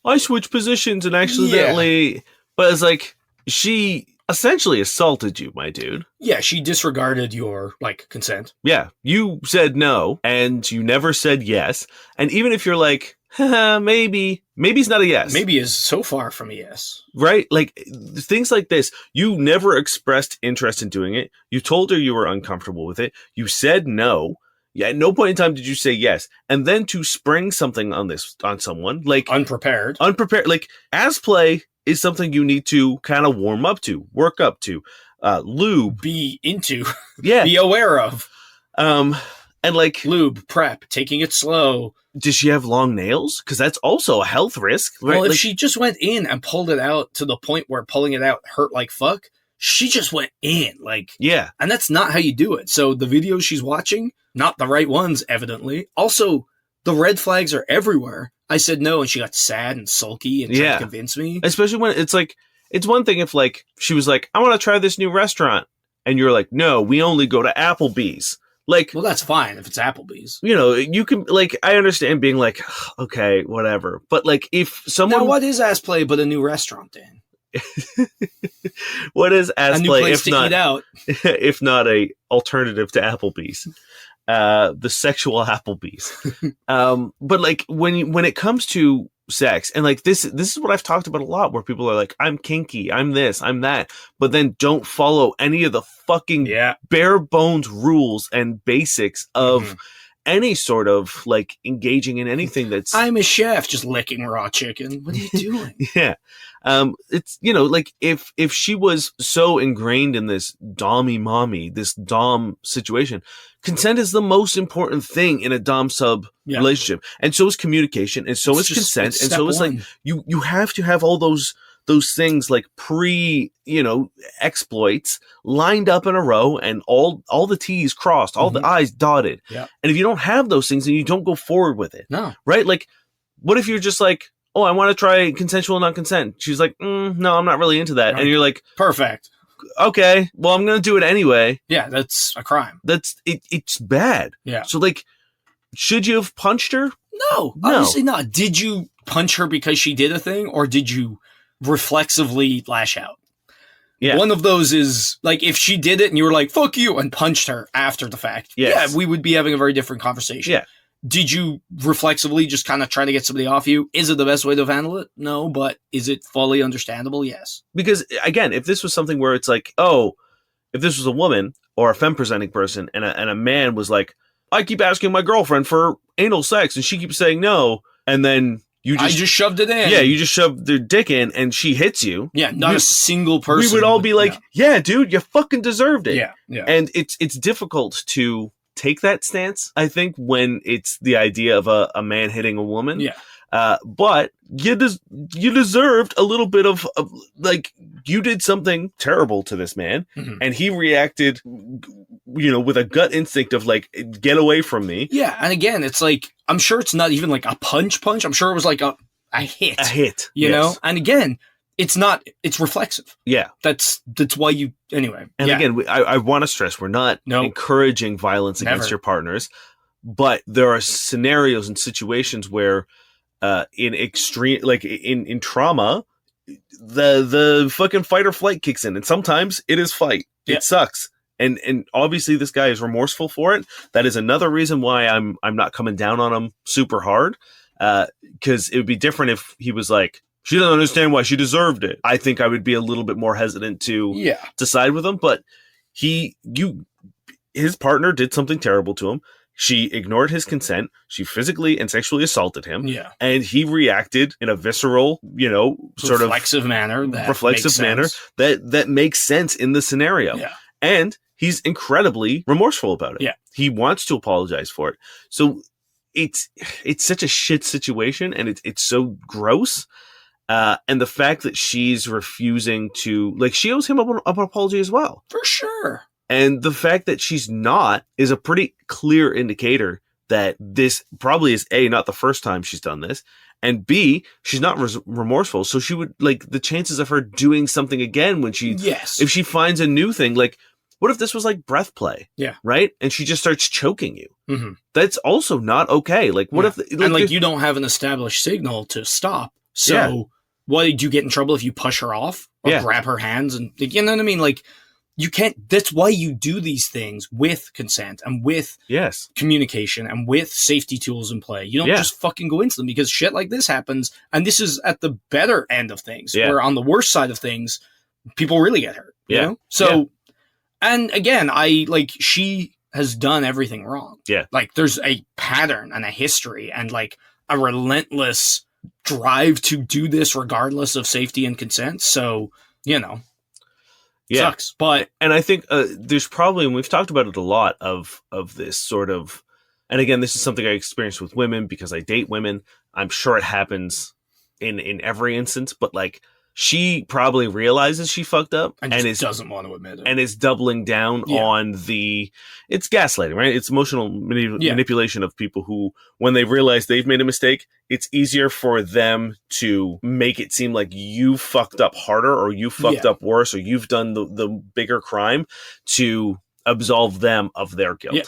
I switched positions and accidentally, but it's like, she essentially assaulted you, my dude. Yeah, she disregarded your, consent. Yeah, you said no, and you never said yes. And even if you're like, maybe it's not a yes. Maybe is so far from a yes. Right? Like, things like this, you never expressed interest in doing it. You told her you were uncomfortable with it. You said no. Yeah, at no point in time did you say yes. And then to spring something on someone, like unprepared, like as play is something you need to kind of warm up to, work up to, lube, be into, yeah, be aware of, and like lube, prep, taking it slow. Does she have long nails? Because that's also a health risk. Right? Well, if she just went in and pulled it out to the point where pulling it out hurt like fuck, she just went in, yeah, and that's not how you do it. So the videos she's watching, not the right ones, evidently. Also, the red flags are everywhere. I said no, and she got sad and sulky and tried to convince me. Especially when it's like, it's one thing if she was like, I want to try this new restaurant, and you're like, no, we only go to Applebee's. Well, that's fine if it's Applebee's. You can I understand being like, okay, whatever. But if someone, now what is ass play but a new restaurant, Dan? What is ass play if not eat out? If not a alternative to Applebee's, the sexual Applebee's. But when it comes to sex, and this is what I've talked about a lot, where people are like, I'm kinky, I'm this, I'm that, but then don't follow any of the fucking bare bones rules and basics of any sort of engaging in anything that's. I'm a chef, just licking raw chicken. What are you doing? Yeah. It's, if she was so ingrained in this dommy-mommy, this dom situation, consent is the most important thing in a dom-sub relationship. And so is communication, and so is consent, and so is you have to have all those things exploits lined up in a row, and all the T's crossed, all the I's dotted. Yeah. And if you don't have those things, then you don't go forward with it. No. Right? What if you're just oh, I want to try consensual non-consent. She's like, no, I'm not really into that. Right. And you're like, perfect. Okay, well, I'm going to do it anyway. Yeah, that's a crime. That's it. It's bad. Yeah. So should you have punched her? No, obviously not. Did you punch her because she did a thing, or did you reflexively lash out? Yeah. One of those is if she did it and you were like, fuck you, and punched her after the fact. Yes. Yeah, we would be having a very different conversation. Yeah. Did you reflexively just kind of try to get somebody off you? Is it the best way to handle it? No, but is it fully understandable? Yes. Because, again, if this was something where it's if this was a woman or a femme-presenting person and a man was like, I keep asking my girlfriend for anal sex and she keeps saying no, and then I just shoved it in. Yeah, you just shoved their dick in and she hits you. Yeah, not a single person. We would all be like, yeah, dude, you fucking deserved it. Yeah, yeah. And it's difficult to take that stance, I think, when it's the idea of a man hitting a woman. Yeah. But you deserved a little bit of you did something terrible to this man, and he reacted, with a gut instinct of get away from me. Yeah, and again, it's I'm sure it's not even a punch. I'm sure it was a hit. A hit, you know. And again, it's not. It's reflexive. Yeah, that's why you anyway. And again, I want to stress we're not encouraging violence against your partners, but there are scenarios and situations where, in extreme, in trauma, the fucking fight or flight kicks in, and sometimes it is fight. Yeah. It sucks, and obviously this guy is remorseful for it. That is another reason why I'm not coming down on him super hard, because it would be different if he was like, she doesn't understand why she deserved it. I think I would be a little bit more hesitant to side with him, but his partner did something terrible to him. She ignored his consent. She physically and sexually assaulted him. Yeah. And he reacted in a visceral, sort of reflexive manner that makes sense in the scenario. Yeah. And he's incredibly remorseful about it. Yeah. He wants to apologize for it. So it's such a shit situation, and it's so gross. And the fact that she's refusing to, she owes him an apology as well. For sure. And the fact that she's not is a pretty clear indicator that this probably is not the first time she's done this, And B, she's not remorseful. So she would, like, the chances of her doing something again when she, Yes. if she finds a new thing, like, what if this was like breath play? Yeah. Right? And she just starts choking you. Mm-hmm. That's also not okay. Like, what if, and you don't have an established signal to stop. So what, did you get in trouble if you push her off or grab her hands? And you know what I mean? Like, you can't, that's why you do these things with consent and with communication and with safety tools in play. You don't just fucking go into them, because shit like this happens. And this is at the better end of things, where on the worst side of things, people really get hurt. You know? So, and again, she has done everything wrong. Yeah. Like, there's a pattern and a history and like a relentless drive to do this regardless of safety and consent. So, you know. Sucks, and I think there's probably, and we've talked about it a lot, of this sort of, and again, this is something I experienced with women because I date women. I'm sure it happens in every instance, but like, she probably realizes she fucked up and doesn't want to admit it, and is doubling down on it's gaslighting, right? It's emotional manipulation of people who, when they realize they've made a mistake, it's easier for them to make it seem like you fucked up harder, or you fucked up worse, or you've done the bigger crime, to absolve them of their guilt. Yeah.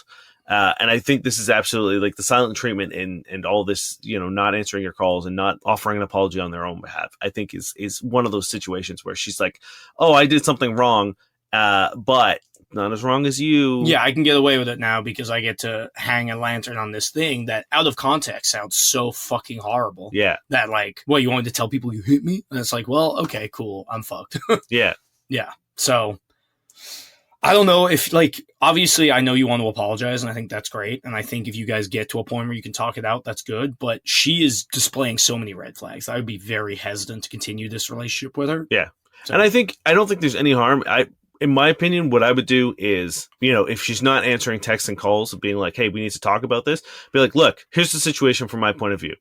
And I think this is absolutely, like, the silent treatment and all this, you know, not answering your calls and not offering an apology on their own behalf, I think is one of those situations where she's like, oh, I did something wrong, but not as wrong as you. Yeah, I can get away with it now because I get to hang a lantern on this thing that out of context sounds so fucking horrible. Yeah. That, like, well, you wanted to tell people you hit me? And it's like, well, okay, cool, I'm fucked. Yeah. So I don't know if, like, obviously I know you want to apologize, and I think that's great. And I think if you guys get to a point where you can talk it out, that's good. But she is displaying so many red flags. I would be very hesitant to continue this relationship with her. Yeah. So. And I don't think there's any harm. In my opinion, what I would do is, you know, if she's not answering texts and calls, being like, hey, we need to talk about this, be like, look, here's the situation from my point of view.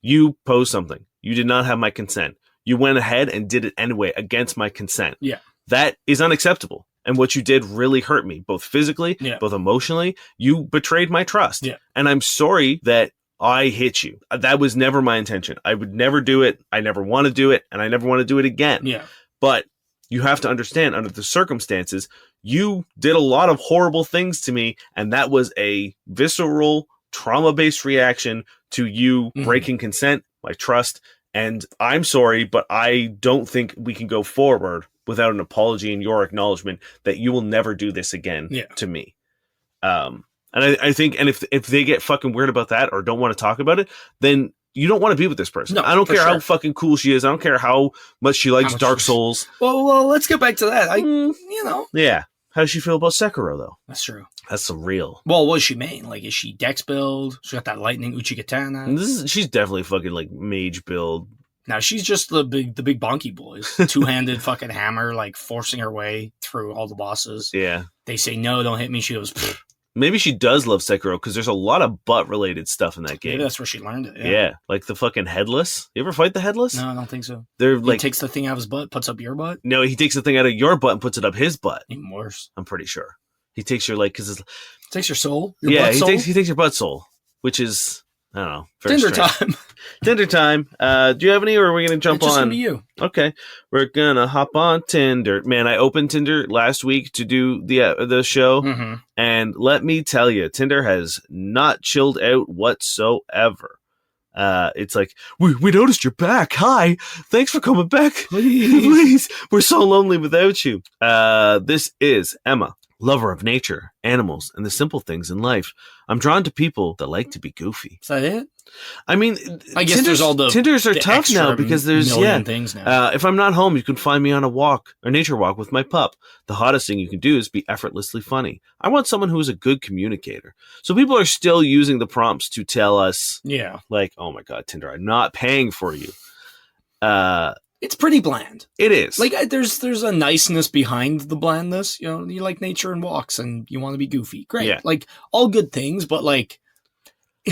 You posed something. You did not have my consent. You went ahead and did it anyway against my consent. Yeah. That is unacceptable. And what you did really hurt me, both physically, both emotionally. You betrayed my trust. Yeah. And I'm sorry that I hit you. That was never my intention. I would never do it. I never want to do it. And I never want to do it again. Yeah. But you have to understand, under the circumstances, you did a lot of horrible things to me. And that was a visceral, trauma-based reaction to you breaking consent, my trust. And I'm sorry, but I don't think we can go forward without an apology and your acknowledgement that you will never do this again to me. And I think, and if they get fucking weird about that or don't want to talk about it, then you don't want to be with this person. No, I don't care how fucking cool she is. I don't care how much she likes Dark Souls. Well, let's get back to that. You know. Yeah. How does she feel about Sekiro, though? That's true. That's some real. Well, what does she mean? Like, is she dex build? She got that lightning Uchigatana? She's definitely fucking, like, mage build. Now, she's just the big bonky boys. Two-handed fucking hammer, like, forcing her way through all the bosses. Yeah. They say, no, don't hit me. She goes, pfft. Maybe she does love Sekiro because there's a lot of butt-related stuff in that game. Maybe that's where she learned it. Yeah. Like the fucking headless. You ever fight the headless? No, I don't think so. He takes the thing out of his butt, puts up your butt? No, he takes the thing out of your butt and puts it up his butt. Even worse. I'm pretty sure. He takes your, like, because takes your soul? Butt soul? He takes your butt soul, which is, I don't know. Tinder time. Tinder time. Do you have any, or are we going to jump on? It's just going to be you. Okay. We're going to hop on Tinder. Man, I opened Tinder last week to do the show. Mm-hmm. And let me tell you, Tinder has not chilled out whatsoever. It's like, we noticed you're back. Hi. Thanks for coming back. Please. We're so lonely without you. This is Emma. Lover of nature, animals, and the simple things in life. I'm drawn to people that like to be goofy. Is that it? I mean, I guess there's all Tinders are tough now because there's things now. If I'm not home, you can find me on a nature walk with my pup. The hottest thing you can do is be effortlessly funny. I want someone who is a good communicator. So people are still using the prompts to tell us, like, oh my God, Tinder, I'm not paying for you. It's pretty bland. It is. Like, there's a niceness behind the blandness. You know, you like nature and walks and you want to be goofy. Great. Yeah. Like, all good things, but, like,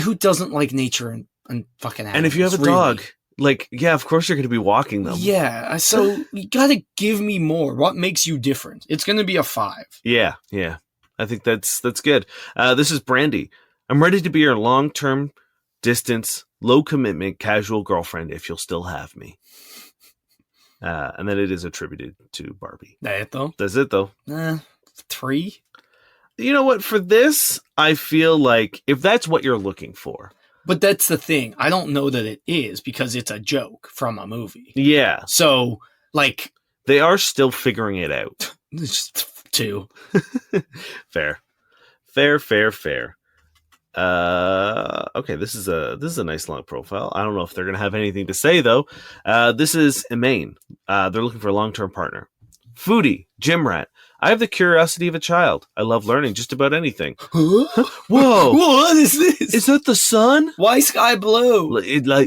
who doesn't like nature and fucking animals? And if you have a dog, like, yeah, of course you're going to be walking them. Yeah. So you got to give me more. What makes you different? It's going to be a 5. Yeah. I think that's good. This is Brandy. I'm ready to be your long-term distance, low commitment, casual girlfriend if you'll still have me. And then it is attributed to Barbie. That it though? That's it though. 3? You know what? For this, I feel like if that's what you're looking for. But that's the thing. I don't know that it is because it's a joke from a movie. Yeah. So, like... They are still figuring it out. It's 2. Fair. Okay, this is a nice long profile. I don't know if they're gonna have anything to say though. This is Emaine. They're looking for a long-term partner. Foodie, gym rat. I have the curiosity of a child. I love learning just about anything. Huh? Whoa! What is this? Is that the sun? Why sky blue?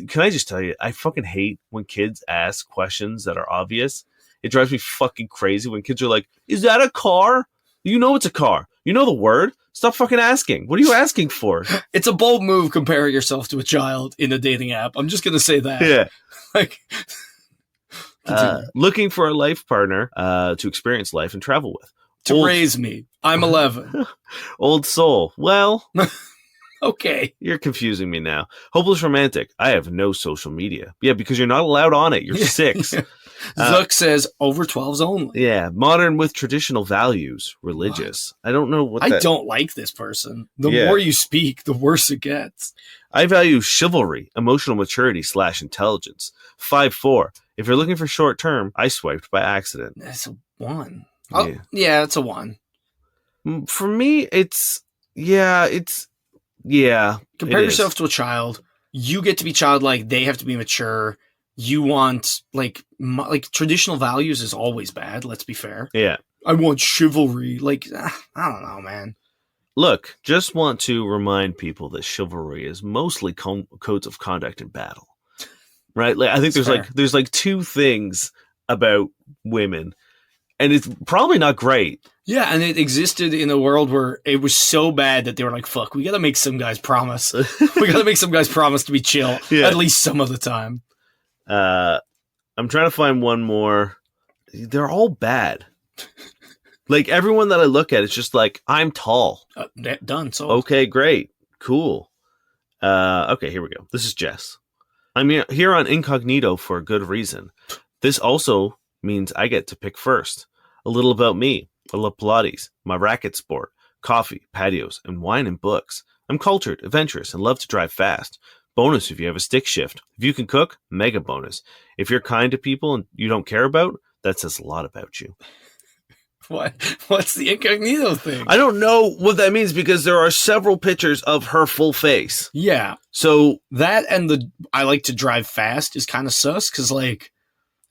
Can I just tell you? I fucking hate when kids ask questions that are obvious. It drives me fucking crazy when kids are like, "Is that a car?" You know it's a car. You know the word. Stop fucking asking. What are you asking for? It's a bold move comparing yourself to a child in a dating app. I'm just gonna say that. Yeah. Like, looking for a life partner to experience life and travel with. to raise me. I'm 11. Old soul. Well, Okay. you're confusing me now. Hopeless romantic. I have no social media. Yeah, because you're not allowed on it. You're 6. Zuck says over 12s only. Yeah, modern with traditional values. Religious. I don't know what I that... don't like this person. The Yeah. more you speak, the worse it gets. I value chivalry, emotional maturity / intelligence. 5'4". If you're looking for short term, I swiped by accident. That's a 1. Oh, Yeah. yeah, it's a 1. For me, it's... Yeah. Compare it yourself is. to a child. You get to be childlike. They have to be mature. You want, like traditional values is always bad. Let's be fair. Yeah. I want chivalry. Like, I don't know, man. Look, just want to remind people that chivalry is mostly codes of conduct in battle. Right? Like, I think That's there's like 2 things about women, and it's probably not great. Yeah, and it existed in a world where it was so bad that they were like, fuck, we gotta make some guys promise. We gotta make some guys promise to be chill, Yeah. at least some of the time. I'm trying to find one more. They're all bad. Like, everyone that I look at, it's just like, I'm tall. Done. So Okay, great. Cool. Okay, here we go. This is Jess. I'm here on incognito for a good reason. This also means I get to pick first. A little about me. I love Pilates, my racket sport, coffee, patios, and wine and books. I'm cultured, adventurous, and love to drive fast. Bonus if you have a stick shift. If you can cook, mega bonus. If you're kind to people and you don't care about, that says a lot about you. what's the incognito thing? I don't know what that means because there are several pictures of her full face. Yeah, So, that and I like to drive fast is kind of sus because, like,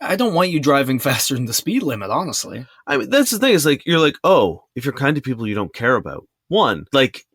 I don't want you driving faster than the speed limit, honestly. I mean, that's the thing. Is like, you're like, oh, if you're kind to people you don't care about. One, like,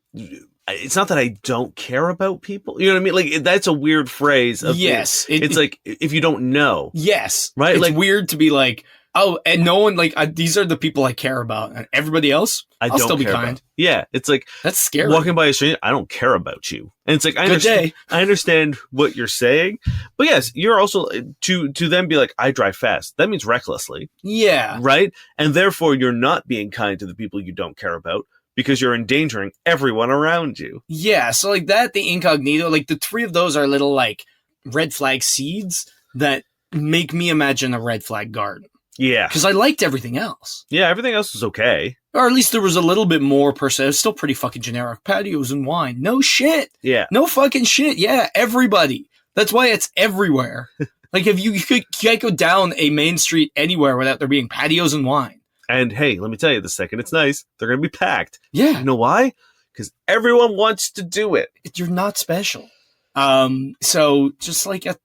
it's not that I don't care about people. You know what I mean? Like, that's a weird phrase. Yes. It's like, if you don't know. Yes. Right? It's Like- weird to be like, oh, and no one, like, these are the people I care about. And everybody else, I'll don't still be care kind. about. Yeah. It's like, That's scary. walking by a stranger, I don't care about you. And it's like, I Good understand, day. I understand what you're saying. But yes, you're also, to then be like, I drive fast. That means recklessly. Yeah. Right? And therefore, you're not being kind to the people you don't care about because you're endangering everyone around you. Yeah. So, like, that, the incognito, like, the 3 of those are little, like, red flag seeds that make me imagine a red flag garden. Yeah. Because I liked everything else. Yeah, everything else was okay. Or at least there was a little bit more per se. It was still pretty fucking generic. Patios and wine. No shit. Yeah. No fucking shit. Yeah, everybody. That's why it's everywhere. Like, if you can't go down a main street anywhere without there being patios and wine. And hey, let me tell you, the second it's nice, they're going to be packed. Yeah. You know why? Because everyone wants to do it. You're not special. So just like a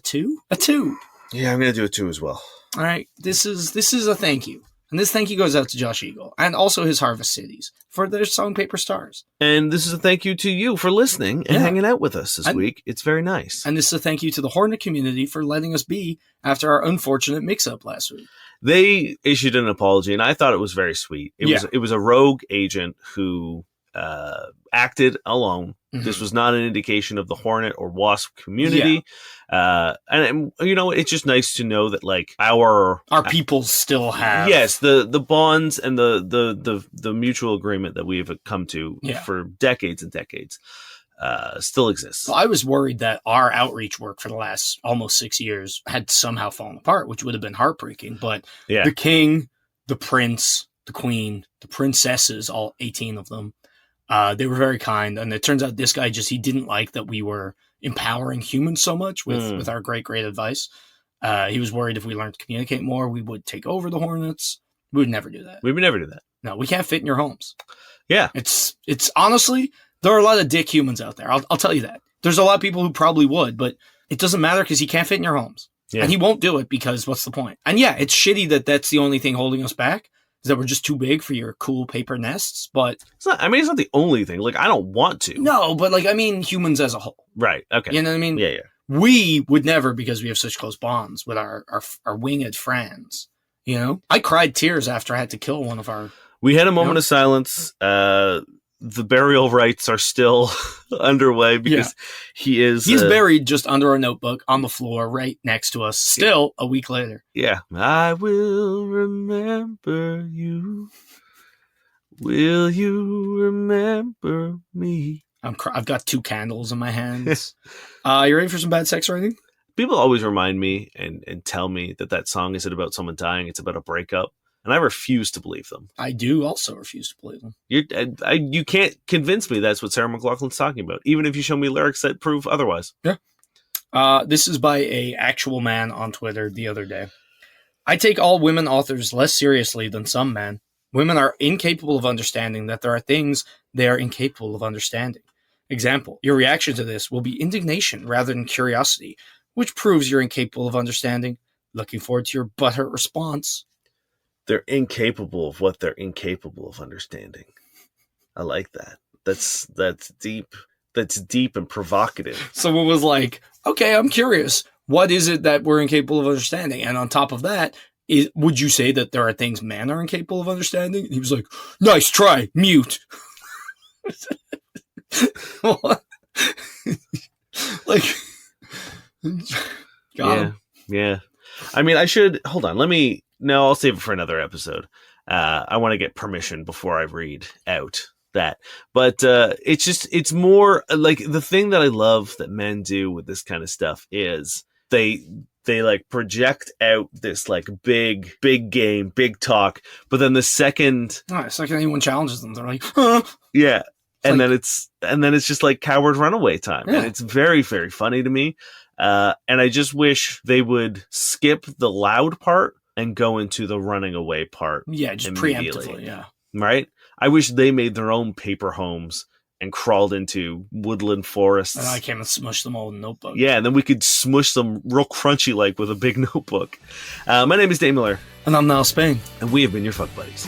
2? A 2. Yeah, I'm going to do it too as well. All right. This is a thank you. And this thank you goes out to Josh Eagle and also his Harvest Cities for their song Paper Stars. And this is a thank you to you for listening and Yeah. hanging out with us this week. It's very nice. And this is a thank you to the Hornet community for letting us be after our unfortunate mix-up last week. They issued an apology, and I thought it was very sweet. It was a rogue agent who acted alone. Mhm. This was not an indication of the Hornet or Wasp community. And you know, it's just nice to know that like our people still have yes, the bonds and the mutual agreement that we have come to Yeah. for decades and decades still exists. Well, I was worried that our outreach work for the last almost 6 years had somehow fallen apart, which would have been heartbreaking. But Yeah. the king, the prince, the queen, the princesses, all 18 of them, they were very kind. And it turns out this guy he didn't like that we were empowering humans so much with our great advice. He was worried if we learned to communicate more, we would take over the Hornets. We would never do that. We would never do that. No, we can't fit in your homes. Yeah. It's honestly, there are a lot of dick humans out there. I'll tell you that. There's a lot of people who probably would, but it doesn't matter because he can't fit in your homes. Yeah. And he won't do it because what's the point? And yeah, it's shitty that that's the only thing holding us back, is that we're just too big for your cool paper nests. But It's not the only thing. Like, I don't want to. no, but like, I mean, humans as a whole. Right. Okay. You know what I mean? Yeah. We would never, because we have such close bonds with our winged friends. You know, I cried tears after I had to kill one of our. We had a moment of silence. The burial rites are still underway because he's buried just under a notebook on the floor right next to us. Still a week later. Yeah. I will remember you. Will you remember me? I've got 2 candles in my hands. You ready for some bad sex writing? People always remind me and tell me that song isn't about someone dying. It's about a breakup. And I refuse to believe them. I do also refuse to believe them. You can't convince me that's what Sarah McLachlan's talking about, even if you show me lyrics that prove otherwise. Yeah. This is by a actual man on Twitter the other day. I take all women authors less seriously than some men. Women are incapable of understanding that there are things they are incapable of understanding. Example, your reaction to this will be indignation rather than curiosity, which proves you're incapable of understanding. Looking forward to your butthurt response. They're incapable of what they're incapable of understanding. I like that. That's deep. That's deep and provocative. Someone was like, okay, I'm curious. What is it that we're incapable of understanding? And on top of that, would you say that there are things men are incapable of understanding? And he was like, nice try, mute. Like, God. Yeah. I mean, hold on. No, I'll save it for another episode. I want to get permission before I read out that. But it's more like the thing that I love that men do with this kind of stuff is they like project out this like big game, big talk. But then the second anyone challenges them, they're like, yeah. And then it's just like coward runaway time. Yeah. And it's very, very funny to me. And I just wish they would skip the loud part and go into the running away part. Yeah, just preemptively, yeah. Right? I wish they made their own paper homes and crawled into woodland forests. And I came and smushed them all in a notebook. Yeah, and then we could smush them real crunchy like with a big notebook. My name is Dave Miller. And I'm Niall Spain. And we have been your fuck buddies.